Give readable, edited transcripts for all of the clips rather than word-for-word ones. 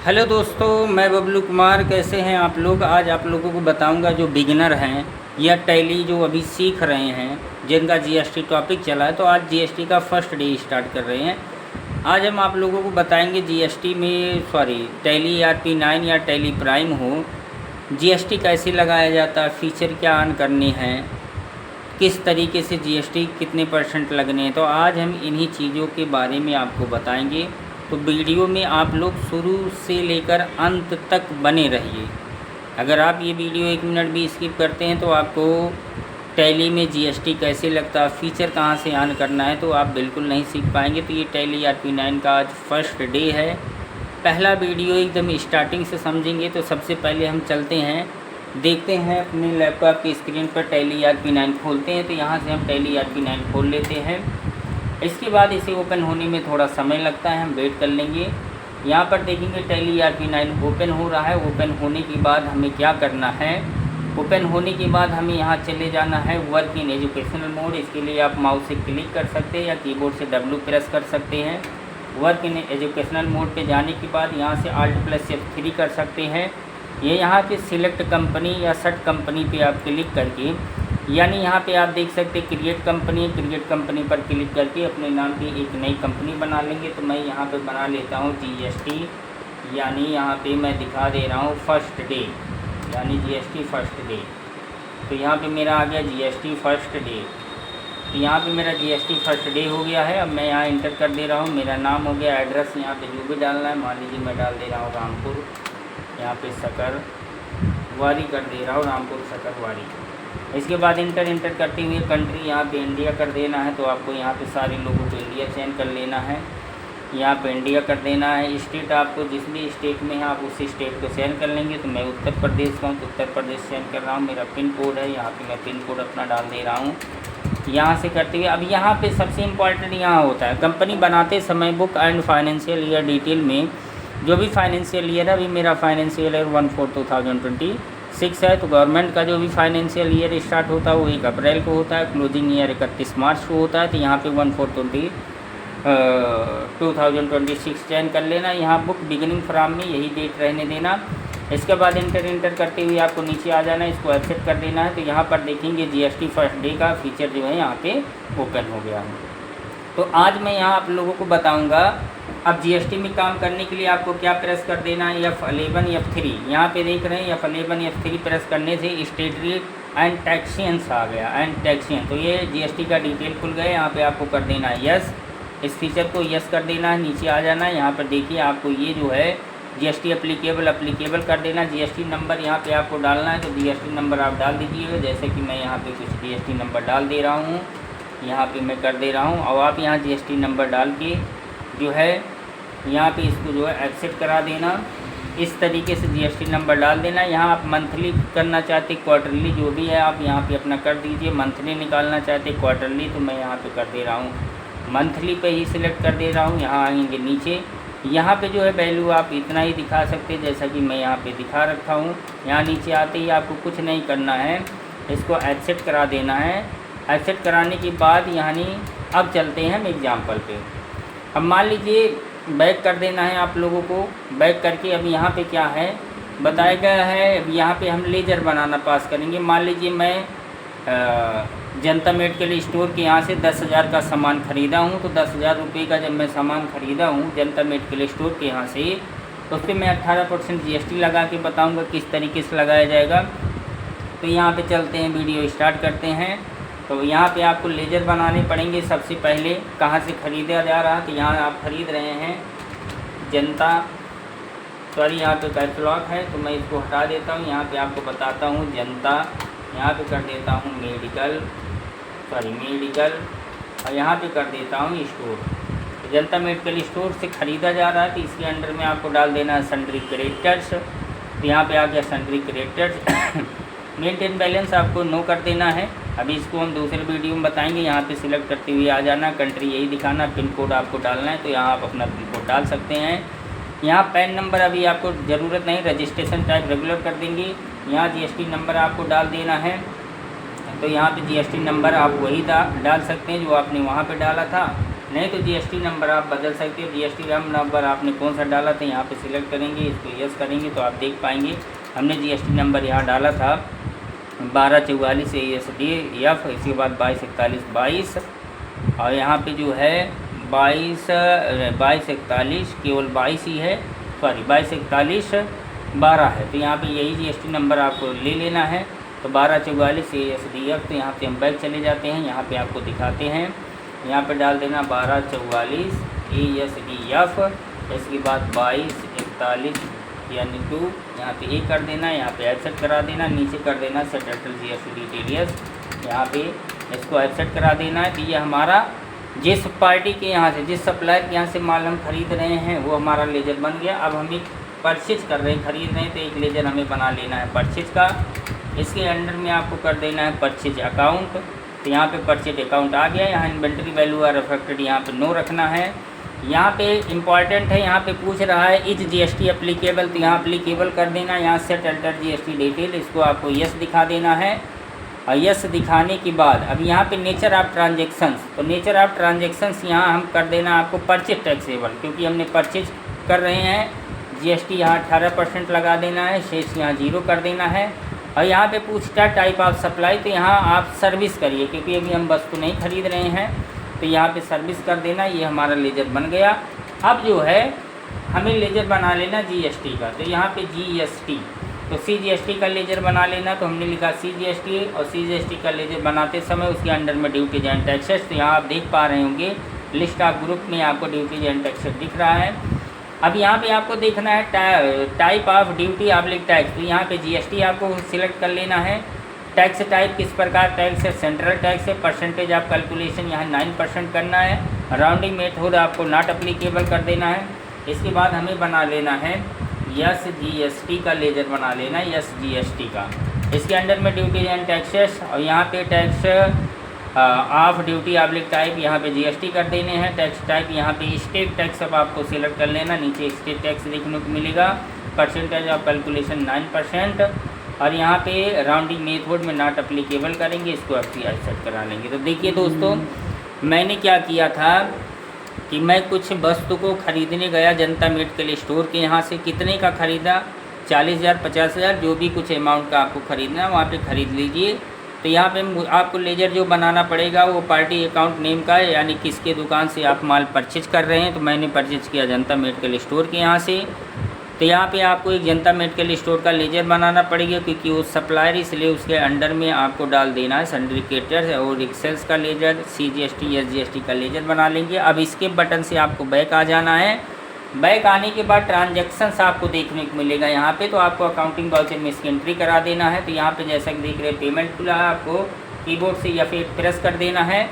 Hello दोस्तों, मैं बबलू कुमार। कैसे हैं आप लोग। आज आप लोगों को बताऊंगा जो बिगिनर हैं या टैली जो अभी सीख रहे हैं, जिनका जीएसटी टॉपिक चला है, तो आज जीएसटी का फर्स्ट डे स्टार्ट कर रहे हैं। आज हम आप लोगों को बताएंगे जीएसटी में टैली ERP9 या टैली प्राइम हो, जीएसटी कैसे लगाया जाता है, फीचर क्या ऑन करने हैं, किस तरीके से जीएसटी कितने % लगने हैं। तो आज हम इन्हीं चीज़ों के बारे में आपको बताएंगे। तो वीडियो में आप लोग शुरू से लेकर अंत तक बने रहिए। अगर आप ये वीडियो 1 मिनट भी स्किप करते हैं तो आपको टैली में जीएसटी कैसे लगता है, फीचर कहाँ से ऑन करना है, तो आप बिल्कुल नहीं सीख पाएंगे। तो ये टैली ERP9 का आज फर्स्ट डे है। पहला वीडियो एकदम स्टार्टिंग से समझेंगे। तो सबसे पहले हम चलते हैं, देखते हैं अपने लैपटॉप की स्क्रीन पर टैली ERP9 खोलते हैं। तो यहाँ से हम टैली ERP9 खोल लेते हैं। इसके बाद इसे ओपन होने में थोड़ा समय लगता है, हम वेट कर लेंगे। यहाँ पर देखेंगे टैली ERP9 ओपन हो रहा है। ओपन होने के बाद हमें क्या करना है, ओपन होने के बाद हमें यहाँ चले जाना है वर्क इन एजुकेशनल मोड। इसके लिए आप माउस से क्लिक कर सकते हैं या कीबोर्ड से W प्रेस कर सकते हैं। वर्क इन एजुकेशनल मोड पे जाने के बाद यहाँ से Alt+F3 कर सकते हैं। ये यहाँ पे सिलेक्ट कंपनी या सेट कंपनी पे आप क्लिक करके, यानी यहाँ पे आप देख सकते हैं क्रिएट कंपनी पर क्लिक करके अपने नाम की एक नई कंपनी बना लेंगे। तो मैं यहाँ पे बना लेता हूँ GST, यानी यहाँ पे मैं दिखा दे रहा हूँ फर्स्ट डे, यानी GST फर्स्ट डे। तो यहाँ पे मेरा आ गया GST फर्स्ट डे। तो यहाँ पे मेरा GST फर्स्ट डे हो गया है। अब मैं यहाँ इंटर कर दे रहा हूँ, मेरा नाम हो गया, एड्रेस यहाँ पे जो भी डालना है, मान लीजिए मैं डाल दे रहा हूँ रामपुर, यहाँ पे सकरवारी कर दे रहा हूँ, रामपुर सकरवारी। इसके बाद इंटर करते हुए कंट्री यहाँ पे इंडिया कर देना है। तो आपको यहाँ पे सारे लोगों को इंडिया चयन कर लेना है, यहाँ पे इंडिया कर देना है। स्टेट आपको जिस भी स्टेट में है आप उसी स्टेट को चयन कर लेंगे। तो मैं उत्तर प्रदेश का हूँ, तो उत्तर प्रदेश चयन कर रहा हूँ। मेरा पिन कोड है, यहाँ पे मैं पिन कोड अपना डाल दे रहा हूँ। यहाँ से करते हुए अब यहाँ पे सबसे इम्पॉर्टेंट यहाँ होता है कंपनी बनाते समय book and financial year detail में जो भी फाइनेंशियल ईयर है, अभी मेरा फाइनेंशियल ईयर 1/4/2026 है। तो गवर्नमेंट का जो भी फाइनेंशियल ईयर स्टार्ट होता है वो 1 अप्रैल को होता है, क्लोजिंग ईयर 31 मार्च को होता है। तो यहाँ पे 1/4/2026 चयन कर लेना। यहाँ बुक बिगिनिंग फ्रॉम में यही डेट रहने देना। इसके बाद इंटर करते हुए आपको नीचे आ जाना है, इसको एक्सेप्ट कर देना है। तो यहाँ पर देखेंगे GST फर्स्ट डे का फीचर जो है यहाँ पे ओपन हो गया है। तो आज मैं यहाँ आप लोगों को बताऊँगा अब GST में काम करने के लिए आपको क्या प्रेस कर देना है। F11 F3 यहाँ पे देख रहे हैं, F11 F3 प्रेस करने से स्टेटरी एंड टैक्सियंस आ गया, एंड टैक्सियन। तो ये GST का डिटेल खुल गया। यहाँ पे आपको कर देना है यस, इस फीचर को यस कर देना है। नीचे आ जाना है, यहाँ पर देखिए आपको ये जो है GST एप्लीकेबल कर देना। GST नंबर यहाँ पे आपको डालना है। तो GST नंबर आप डाल दीजिएगा, जैसे कि मैं यहाँ पे कुछ GST नंबर डाल दे रहा हूँ, यहाँ पे मैं कर दे रहा हूँ। और आप यहाँ GST नंबर डाल के जो है यहाँ पे इसको जो है एक्सेप्ट करा देना। इस तरीके से GST नंबर डाल देना। यहाँ आप मंथली करना चाहते, क्वार्टरली, जो भी है आप यहाँ पे अपना कर दीजिए। मंथली निकालना चाहते, क्वार्टरली, तो मैं यहाँ पे कर दे रहा हूँ मंथली पे ही सिलेक्ट कर दे रहा हूँ। यहाँ आएंगे नीचे, यहाँ पे जो है वैल्यू आप इतना ही दिखा सकते हैं, जैसा कि मैं यहाँ पे दिखा रखा हूँ। यहाँ नीचे आते ही आपको कुछ नहीं करना है, इसको एक्सेप्ट करा देना है। एक्सेप्ट कराने के बाद यानी अब चलते हैं हम एग्जाम्पल पे। अब मान लीजिए बैक कर देना है आप लोगों को। बैक करके अब यहाँ पे क्या है बताया गया है, अब यहाँ पे हम लेजर बनाना पास करेंगे। मान लीजिए मैं जनता मेडिकल स्टोर के यहाँ से 10,000 का सामान ख़रीदा हूँ। तो 10,000 रुपये का जब मैं सामान ख़रीदा हूँ जनता मेडिकल स्टोर के यहाँ से, तो उस पर मैं 18% GST लगा के बताऊँगा किस तरीके से लगाया जाएगा। तो यहाँ पे चलते हैं, वीडियो स्टार्ट करते हैं। तो यहाँ पे आपको लेजर बनाने पड़ेंगे। सबसे पहले कहाँ से ख़रीदा जा रहा है, तो यहाँ आप ख़रीद रहे हैं यहाँ पे कैटलॉग है, तो मैं इसको हटा देता हूँ। यहाँ पे आपको बताता हूँ जनता, यहाँ पे कर देता हूँ मेडिकल, और यहाँ पे कर देता हूँ स्टोर। तो जनता मेडिकल स्टोर से ख़रीदा जा रहा है, तो इसके अंडर में आपको डाल देना है सन्ड्री क्रेडिटर्स। तो यहाँ पे आ गया सन्ड्री क्रेडिटर्स। मेंटेन बैलेंस आपको नो कर देना है। अभी इसको हम दूसरे वीडियो में बताएंगे। यहाँ पे सिलेक्ट करते हुए आ जाना, कंट्री यही दिखाना, पिन कोड आपको डालना है। तो यहाँ आप अपना पिन कोड डाल सकते हैं। यहाँ पैन नंबर अभी आपको ज़रूरत नहीं, रजिस्ट्रेशन टाइप रेगुलर कर देंगे। यहाँ GST नंबर आपको डाल देना है। तो यहाँ पे GST नंबर आप वही डाल सकते हैं जो आपने वहाँ पे डाला था। नहीं तो जीएसटी नंबर आप बदल सकते हो। जीएसटी नंबर आपने कौन सा डाला था यहाँ पे सिलेक्ट करेंगे, इसको यस करेंगे तो आप देख पाएंगे हमने जीएसटी नंबर यहाँ डाला था 1244 ASDF, इसके बाद 2241 और यहाँ पे जो है 2241 केवल 22 ही है, सॉरी 2241 12 है। तो यहाँ पे यही जीएसटी नंबर आपको ले लेना है। तो 1244 ASDF, तो यहाँ पे हम बैक चले जाते हैं, यहाँ पे आपको दिखाते हैं, यहाँ पे डाल देना 1244 ASDF, इसके बाद 2241 यानी 2, यहाँ पे 1 कर देना, यहाँ पे एक्सेप्ट करा देना, नीचे कर देना सेटल GST डिटेल्स, यहाँ पे इसको एक्सेप्ट करा देना है। तो ये हमारा जिस पार्टी के यहाँ से, जिस सप्लायर के यहाँ से माल हम खरीद रहे हैं वो हमारा लेजर बन गया। अब हम एक परचेज कर रहे हैं, खरीद रहे हैं, तो एक लेजर हमें बना लेना है परचेज का। इसके अंडर में आपको कर देना है परचेज अकाउंट। तो यहाँ पे परचेज अकाउंट आ गया, यहाँ इन्वेंटरी वैल्यू आर अफेक्टेड यहाँ पे नो रखना है। यहाँ पे इम्पॉर्टेंट है, यहाँ पे पूछ रहा है इज जीएसटी एप्लीकेबल, तो यहाँ एप्लीकेबल कर देना। यहाँ सेट अल्टर जीएसटी डिटेल, इसको आपको यस दिखा देना है। और यस दिखाने के बाद अब यहाँ पे नेचर ऑफ ट्रांजेक्शन्स, तो नेचर ऑफ ट्रांजेक्शन्स यहाँ हम कर देना आपको परचेज टैक्सेबल, क्योंकि हमने परचेज कर रहे हैं। जीएसटी यहाँ 18% लगा देना है, शेष यहाँ 0 कर देना है। और यहाँ पे पूछता है टाइप ऑफ सप्लाई, तो यहाँ आप सर्विस करिए, क्योंकि अभी हम वस्तु नहीं खरीद रहे हैं, तो यहाँ पे सर्विस कर देना। ये हमारा लेजर बन गया। अब जो है हमें लेजर बना लेना जीएसटी का, तो यहाँ पे जीएसटी, तो CGST का लेजर बना लेना। तो हमने लिखा CGST, और CGST का लेजर बनाते समय उसके अंडर में ड्यूटीज एंड टैक्सेस, तो यहाँ आप देख पा रहे होंगे लिस्ट ऑफ ग्रुप में आपको ड्यूटीज एंड टैक्सेस दिख रहा है। अब यहाँ पे आपको देखना है type of duty oblique tax, तो यहाँ पे जीएसटी आपको सिलेक्ट कर लेना है। टैक्स टाइप किस प्रकार टैक्स है, सेंट्रल टैक्स है। परसेंटेज ऑफ कैलकुलेशन यहाँ 9% करना है। राउंडिंग मेथड आपको नॉट अप्लीकेबल कर देना है। इसके बाद हमें बना लेना है यस जीएसटी का लेजर बना लेना है, यस जीएसटी का। इसके अंडर में ड्यूटी एंड टैक्सेस, और यहाँ पे tax of duty oblique type यहाँ पे जीएसटी कर देने हैं। टैक्स टाइप यहाँ पे स्टेट टैक्स अब आपको सिलेक्ट कर लेना, नीचे स्टेट टैक्स देखने को मिलेगा। परसेंटेज ऑफ कैलकुलेशन 9%, और यहाँ पे राउंडिंग मेथड में नॉट अप्लीकेबल करेंगे, इसको आप एक्सेप्ट करा लेंगे। तो देखिए दोस्तों, मैंने क्या किया था कि मैं कुछ वस्तु को खरीदने गया जनता मेडिकल स्टोर के यहाँ से। कितने का ख़रीदा, 40,000 50,000, जो भी कुछ अमाउंट का आपको ख़रीदना है वहाँ पे ख़रीद लीजिए। तो यहाँ पे आपको लेजर जो बनाना पड़ेगा वो पार्टी अकाउंट नेम का है, यानी किसके दुकान से आप माल परचेज कर रहे हैं। तो मैंने परचेज किया जनता मेडिकल स्टोर के यहाँ से। तो यहाँ पे आपको एक जनता मेडिकल स्टोर का लेजर बनाना पड़ेगा, क्योंकि वो सप्लायर, इसलिए उसके अंडर में आपको डाल देना है सिंडिकेटर और एक्सेल्स का लेजर। CGST या GST का लेजर बना लेंगे। अब इसके बटन से आपको बैक आ जाना है। बैक आने के बाद ट्रांजैक्शंस आपको देखने को मिलेगा यहाँ पे, तो आपको अकाउंटिंग वाउचर में इसकी एंट्री करा देना है। तो यहाँ पे जैसा कि देख रहे हैं पेमेंट खुला है, आपको कीबोर्ड से या फिर प्रेस कर देना है।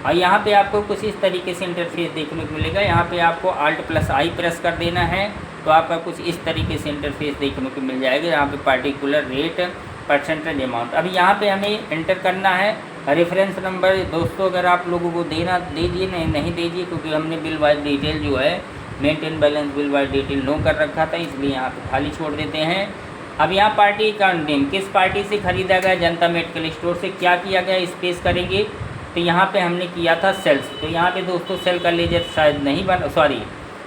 और यहाँ पे आपको कुछ इस तरीके से इंटरफेस देखने को मिलेगा। यहाँ पे आपको Alt+I प्रेस कर देना है, तो आपका कुछ इस तरीके से इंटरफेस देखने को मिल जाएगा। यहाँ पे पार्टिकुलर रेट, परसेंटेज, अमाउंट। अब यहाँ पे हमें एंटर करना है रेफरेंस नंबर। दोस्तों अगर आप लोगों को देना दीजिए, नहीं दीजिए, क्योंकि हमने बिल वाइज डिटेल जो है maintain balance bill wise detail नो कर रखा था, इसलिए यहाँ पे खाली छोड़ देते हैं। अब यहाँ पार्टी अकाउंट नेम, किस पार्टी से ख़रीदा गया, जनता मेडिकल स्टोर से। क्या किया गया, स्पेस करेंगे। तो यहाँ पे हमने किया था सेल्स। तो यहाँ पे दोस्तों सेल का लेजर शायद नहीं बना, सॉरी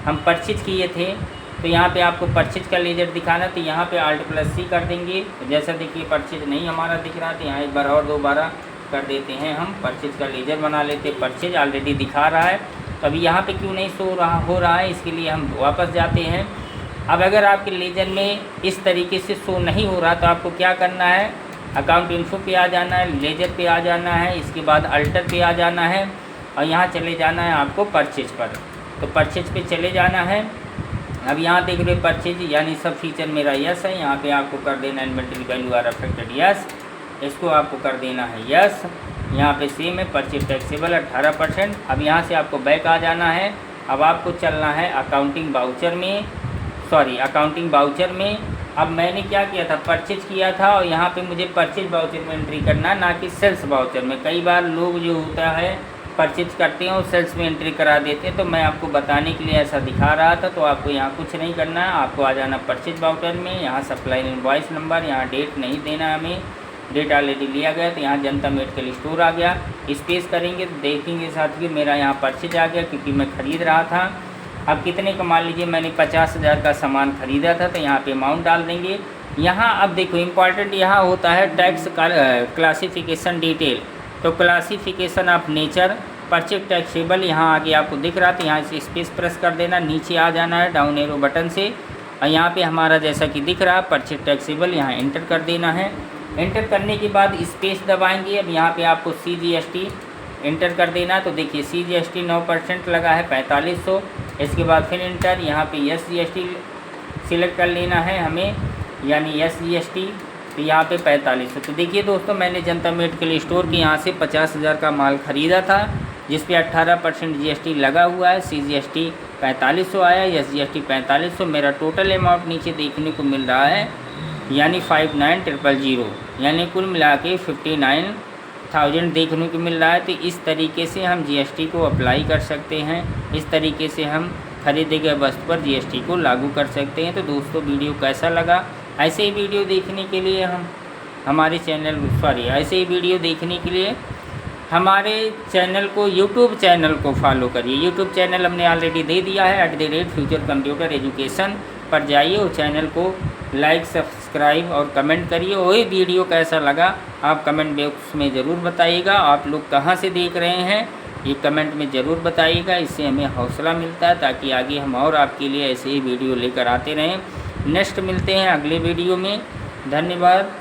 हम परचेज किए थे। तो यहाँ पे आपको परचेज का लेजर दिखाना, तो यहाँ पे Alt+C कर देंगे। तो जैसा देखिए परचेज नहीं हमारा दिख रहा, तो यहाँ एक बार और दोबारा कर देते हैं, हम परचेज का लेजर बना लेते। परचेज ऑलरेडी दिखा रहा है, तो अभी यहाँ पे क्यों नहीं हो रहा है, इसके लिए हम वापस जाते हैं। अब अगर आपके लेजर में इस तरीके से शो नहीं हो रहा, तो आपको क्या करना है, अकाउंट इन्फो पे आ जाना है, लेजर पे आ जाना है, इसके बाद अल्टर पे आ जाना है, और यहाँ चले जाना है आपको परचेज पर। तो परचेज पे चले जाना है। अब यहाँ देख रहे परचेज, यानी सब फीचर मेरा यस है। यहाँ पे आपको कर देना inventory value are affected yes, इसको आपको कर देना है यस। यहाँ पे सेम है, परचेज टैक्सेबल 18%। अब यहाँ से आपको बैक आ जाना है। अब आपको चलना है अकाउंटिंग वाउचर में, अकाउंटिंग वाउचर में। अब मैंने क्या किया था, परचेज किया था, और यहाँ पे मुझे परचेज वाउचर में एंट्री करना, ना कि सेल्स वाउचर में। कई बार लोग जो होता है परचेज करते हैं और सेल्स में एंट्री करा देते हैं, तो मैं आपको बताने के लिए ऐसा दिखा रहा था। तो आपको यहाँ कुछ नहीं करना है, आपको आ जाना परचेज वाउचर में। यहाँ सप्लाई इनवॉइस नंबर, यहाँ डेट नहीं देना हमें, डेट ऑलरेडी लिया गया। तो यहाँ जनता मेडिकल स्टोर आ गया, स्पेस करेंगे तो देखेंगे साथ ही मेरा यहाँ परचेज आ गया, क्योंकि मैं ख़रीद रहा था। अब कितने का मान लीजिए मैंने 50,000 का सामान ख़रीदा था, तो यहाँ पे अमाउंट डाल देंगे। यहाँ अब देखो इम्पॉर्टेंट यहाँ होता है टैक्स क्लासिफिकेशन डिटेल। तो classification of nature purchase taxable यहाँ आगे आपको दिख रहा था, यहाँ से स्पेस प्रेस कर देना, नीचे आ जाना है डाउन एरो बटन से, और यहाँ पे हमारा जैसा कि दिख रहा है परचेज टैक्सेबल, यहाँ एंटर कर देना है। एंटर करने के बाद स्पेस दबाएंगे। अब यहाँ पे आपको CGST एंटर कर देना। तो देखिए CGST 9% लगा है 4500। इसके बाद फिर एंटर, यहाँ पे SGST सिलेक्ट कर लेना है हमें, यानी SGST, तो यहाँ पे 4500। तो देखिए दोस्तों मैंने जनता मेडिकल स्टोर के यहाँ से 50,000 का माल ख़रीदा था, जिस पे 18% GST लगा हुआ है। CGST 4500 आया, SGST 4500, मेरा टोटल अमाउंट नीचे देखने को मिल रहा है, यानी 59,000, यानी कुल मिला के 59,000 देखने को मिल रहा है। तो इस तरीके से हम GST को अप्लाई कर सकते हैं, इस तरीके से हम खरीदे गए वस्तु पर GST को लागू कर सकते हैं। तो दोस्तों वीडियो कैसा लगा? ऐसे ही वीडियो देखने के लिए ऐसे ही वीडियो देखने के लिए हमारे चैनल को, यूट्यूब चैनल को फॉलो करिए। यूट्यूब चैनल हमने ऑलरेडी दे दिया है @फ्यूचर कंप्यूटर एजुकेशन पर जाइए और चैनल को लाइक, सब्सक्राइब और कमेंट करिए। वही वीडियो कैसा लगा आप कमेंट बॉक्स में ज़रूर बताइएगा। आप लोग कहाँ से देख रहे हैं ये कमेंट में ज़रूर बताइएगा, इससे हमें हौसला मिलता है, ताकि आगे हम और आपके लिए ऐसे ही वीडियो लेकर आते रहें। नेक्स्ट मिलते हैं अगले वीडियो में। धन्यवाद।